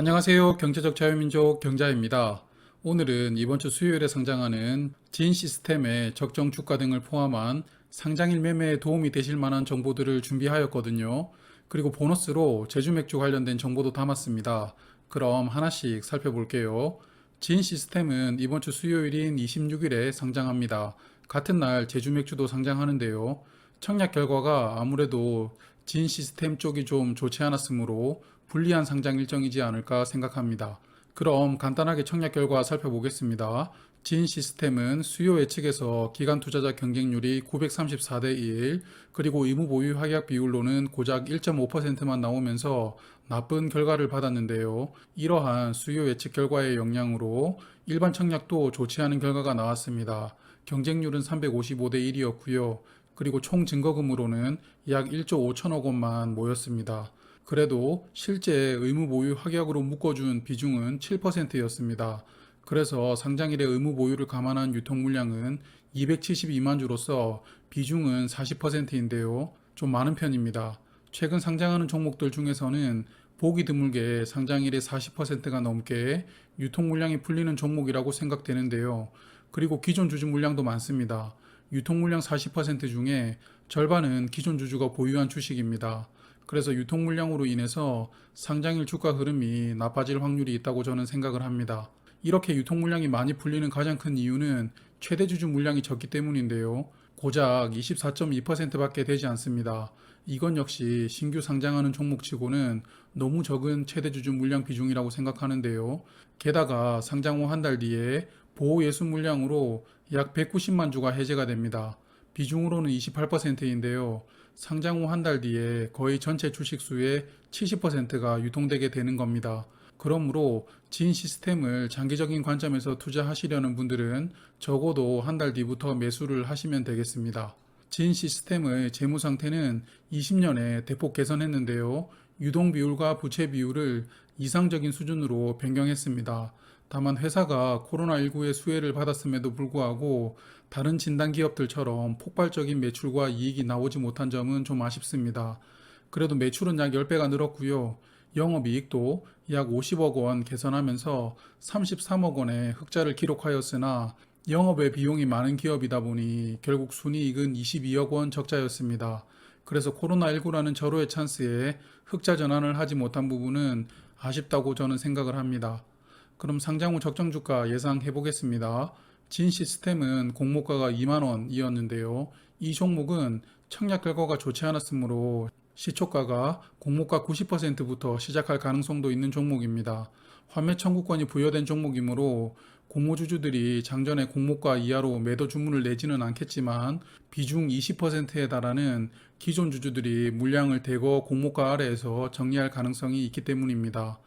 안녕하세요. 경제적 자유민족 경자입니다. 오늘은 이번 주 수요일에 상장하는 진 시스템의 적정 주가 등을 포함한 상장일 매매에 도움이 되실 만한 정보들을 준비하였거든요. 그리고 보너스로 제주 맥주 관련된 정보도 담았습니다. 그럼 하나씩 살펴볼게요. 진 시스템은 이번 주 수요일인 26일에 상장합니다. 같은 날 제주 맥주도 상장하는데요. 청약 결과가 아무래도 진 시스템 쪽이 좀 좋지 않았으므로 불리한 상장 일정이지 않을까 생각합니다. 그럼 간단하게 청약 결과 살펴보겠습니다. 진 시스템은 수요 예측에서 기관 투자자 경쟁률이 934대 1, 그리고 의무 보유 확약 비율로는 고작 1.5%만 나오면서 나쁜 결과를 받았는데요. 이러한 수요 예측 결과의 영향으로 일반 청약도 좋지 않은 결과가 나왔습니다. 경쟁률은 355대 1이었고요. 그리고 총 증거금으로는 약 1조 5천억 원만 모였습니다. 그래도 실제 의무 보유 확약으로 묶어준 비중은 7%였습니다. 그래서 상장일의 의무 보유를 감안한 유통 물량은 272만 주로서 비중은 40%인데요. 좀 많은 편입니다. 최근 상장하는 종목들 중에서는 보기 드물게 상장일의 40%가 넘게 유통 물량이 풀리는 종목이라고 생각되는데요. 그리고 기존 주주 물량도 많습니다. 유통 물량 40% 중에 절반은 기존 주주가 보유한 주식입니다. 그래서 유통 물량으로 인해서 상장일 주가 흐름이 나빠질 확률이 있다고 저는 생각을 합니다. 이렇게 유통 물량이 많이 풀리는 가장 큰 이유는 최대 주주 물량이 적기 때문인데요. 고작 24.2%밖에 되지 않습니다. 이건 역시 신규 상장하는 종목치고는 너무 적은 최대 주주 물량 비중이라고 생각하는데요. 게다가 상장 후 한 달 뒤에 보호 예수 물량으로 약 190만 주가 해제가 됩니다. 비중으로는 28%인데요. 상장 후 한 달 뒤에 거의 전체 주식 수의 70%가 유통되게 되는 겁니다. 그러므로 진 시스템을 장기적인 관점에서 투자하시려는 분들은 적어도 한 달 뒤부터 매수를 하시면 되겠습니다. 진 시스템의 재무 상태는 20년에 대폭 개선했는데요. 유동 비율과 부채 비율을 이상적인 수준으로 변경했습니다. 다만 회사가 코로나19의 수혜를 받았음에도 불구하고 다른 진단 기업들처럼 폭발적인 매출과 이익이 나오지 못한 점은 좀 아쉽습니다. 그래도 매출은 약 10배가 늘었고요. 영업이익도 약 50억 원 개선하면서 33억 원의 흑자를 기록하였으나 영업에 비용이 많은 기업이다 보니 결국 순이익은 22억 원 적자였습니다. 그래서 코로나19라는 절호의 찬스에 흑자 전환을 하지 못한 부분은 아쉽다고 저는 생각을 합니다. 그럼 상장 후 적정 주가 예상해 보겠습니다. 진 시스템은 공모가가 2만 원이었는데요. 이 종목은 청약 결과가 좋지 않았으므로 시초가가 공모가 90%부터 시작할 가능성도 있는 종목입니다. 환매 청구권이 부여된 종목이므로 공모주주들이 장전에 공모가 이하로 매도 주문을 내지는 않겠지만 비중 20%에 달하는 기존 주주들이 물량을 대거 공모가 아래에서 정리할 가능성이 있기 때문입니다.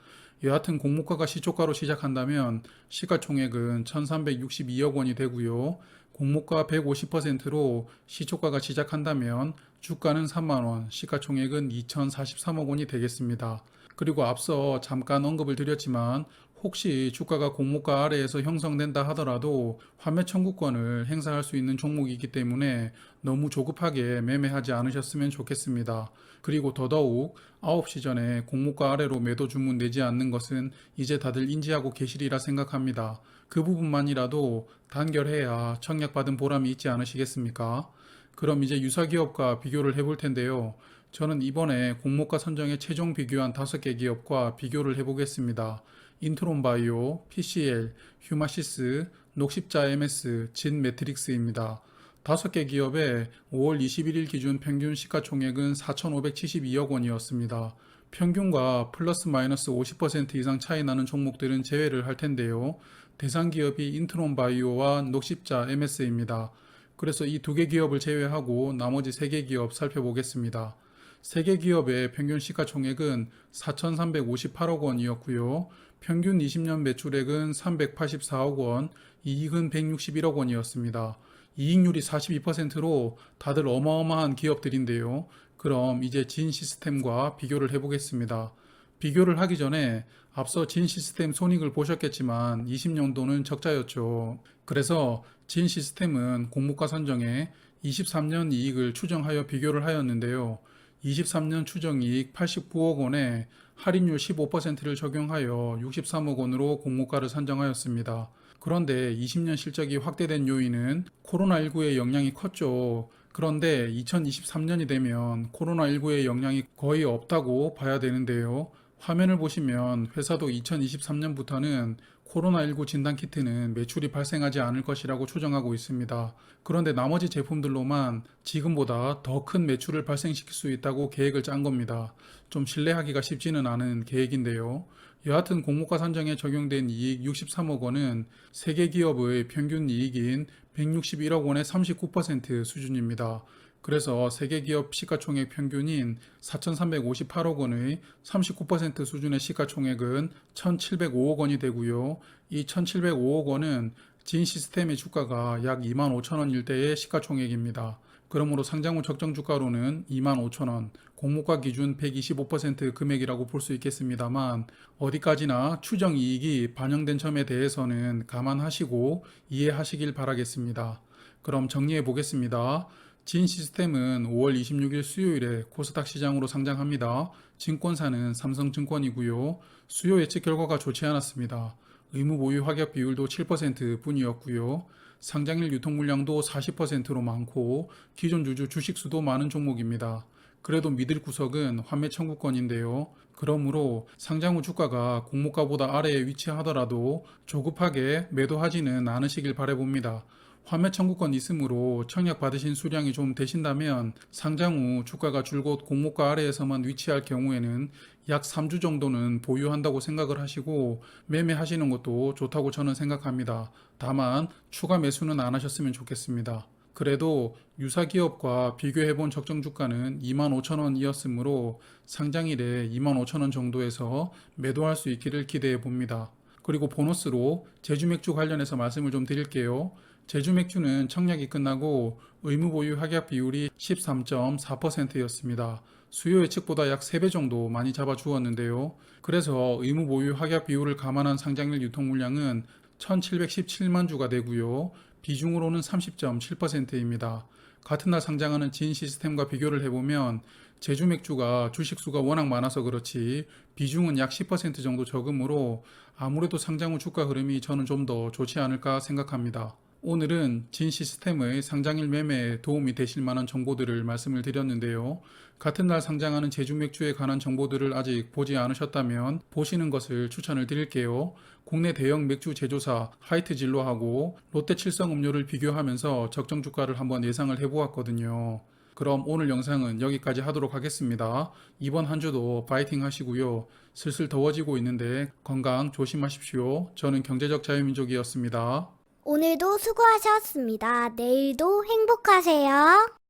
여하튼 공모가가 시초가로 시작한다면 시가총액은 1362억 원이 되고요. 공모가 150%로 시초가가 시작한다면 주가는 3만 원, 시가총액은 2043억 원이 되겠습니다. 그리고 앞서 잠깐 언급을 드렸지만 혹시 주가가 공모가 아래에서 형성된다 하더라도 환매 청구권을 행사할 수 있는 종목이기 때문에 너무 조급하게 매매하지 않으셨으면 좋겠습니다. 그리고 더더욱 9시 전에 공모가 아래로 매도 주문 내지 않는 것은 이제 다들 인지하고 계시리라 생각합니다. 그 부분만이라도 단결해야 청약받은 보람이 있지 않으시겠습니까? 그럼 이제 유사기업과 비교를 해볼 텐데요. 저는 이번에 공모가 선정에 최종 비교한 5개 기업과 비교를 해보겠습니다. 인트론바이오, PCL, 휴마시스, 녹십자 MS, 진매트릭스입니다. 5개 기업의 5월 21일 기준 평균 시가총액은 4,572억 원이었습니다. 평균과 플러스 마이너스 50% 이상 차이 나는 종목들은 제외를 할 텐데요. 대상 기업이 인트론바이오와 녹십자 MS입니다. 그래서 이 2개 기업을 제외하고 나머지 3개 기업 살펴보겠습니다. 3개 기업의 평균 시가총액은 4,358억 원이었고요. 평균 20년 매출액은 384억 원, 이익은 161억 원이었습니다. 이익률이 42%로 다들 어마어마한 기업들인데요. 그럼 이제 진 시스템과 비교를 해보겠습니다. 비교를 하기 전에 앞서 진 시스템 손익을 보셨겠지만 20년도는 적자였죠. 그래서 진 시스템은 공모가 선정에 23년 이익을 추정하여 비교를 하였는데요. 23년 추정이익 89억 원에 할인율 15%를 적용하여 63억 원으로 공모가를 산정하였습니다. 그런데 20년 실적이 확대된 요인은 코로나19의 영향이 컸죠. 그런데 2023년이 되면 코로나19의 영향이 거의 없다고 봐야 되는데요. 화면을 보시면 회사도 2023년부터는 코로나19 진단키트는 매출이 발생하지 않을 것이라고 추정하고 있습니다. 그런데 나머지 제품들로만 지금보다 더 큰 매출을 발생시킬 수 있다고 계획을 짠 겁니다. 좀 신뢰하기가 쉽지는 않은 계획인데요. 여하튼 공모가 산정에 적용된 이익 63억 원은 세계 기업의 평균 이익인 161억 원의 39% 수준입니다. 그래서 세계 기업 시가총액 평균인 4,358억 원의 39% 수준의 시가총액은 1,705억 원이 되고요. 이 1,705억 원은 진 시스템의 주가가 약 25,000원 일대의 시가총액입니다. 그러므로 상장 후 적정 주가로는 25,000원, 공모가 기준 125% 금액이라고 볼 수 있겠습니다만 어디까지나 추정 이익이 반영된 점에 대해서는 감안하시고 이해하시길 바라겠습니다. 그럼 정리해 보겠습니다. 진 시스템은 5월 26일 수요일에 코스닥 시장으로 상장합니다. 증권사는 삼성증권이고요. 수요 예측 결과가 좋지 않았습니다. 의무 보유 확약 비율도 7% 뿐이었고요. 상장일 유통 물량도 40%로 많고 기존 주주 주식 수도 많은 종목입니다. 그래도 믿을 구석은 환매 청구권인데요. 그러므로 상장 후 주가가 공모가보다 아래에 위치하더라도 조급하게 매도하지는 않으시길 바라봅니다. 환매 청구권 있으므로 청약 받으신 수량이 좀 되신다면 상장 후 주가가 줄곧 공모가 아래에서만 위치할 경우에는 약 3주 정도는 보유한다고 생각을 하시고 매매하시는 것도 좋다고 저는 생각합니다. 다만 추가 매수는 안 하셨으면 좋겠습니다. 그래도 유사 기업과 비교해본 적정 주가는 25,000원이었으므로 상장일에 25,000원 정도에서 매도할 수 있기를 기대해 봅니다. 그리고 보너스로 제주 맥주 관련해서 말씀을 좀 드릴게요. 제주 맥주는 청약이 끝나고 의무 보유 확약 비율이 13.4%였습니다. 수요 예측보다 약 3배 정도 많이 잡아주었는데요. 그래서 의무 보유 확약 비율을 감안한 상장일 유통 물량은 1,717만 주가 되고요. 비중으로는 30.7%입니다. 같은 날 상장하는 진 시스템과 비교를 해보면 제주 맥주가 주식수가 워낙 많아서 그렇지 비중은 약 10% 정도 적으므로 아무래도 상장 후 주가 흐름이 저는 좀 더 좋지 않을까 생각합니다. 오늘은 진 시스템의 상장일 매매에 도움이 되실 만한 정보들을 말씀을 드렸는데요. 같은 날 상장하는 제주 맥주에 관한 정보들을 아직 보지 않으셨다면 보시는 것을 추천을 드릴게요. 국내 대형 맥주 제조사 하이트진로하고 롯데칠성 음료를 비교하면서 적정 주가를 한번 예상을 해보았거든요. 그럼 오늘 영상은 여기까지 하도록 하겠습니다. 이번 한 주도 파이팅 하시고요. 슬슬 더워지고 있는데 건강 조심하십시오. 저는 경제적 자유민족이었습니다. 오늘도 수고하셨습니다. 내일도 행복하세요.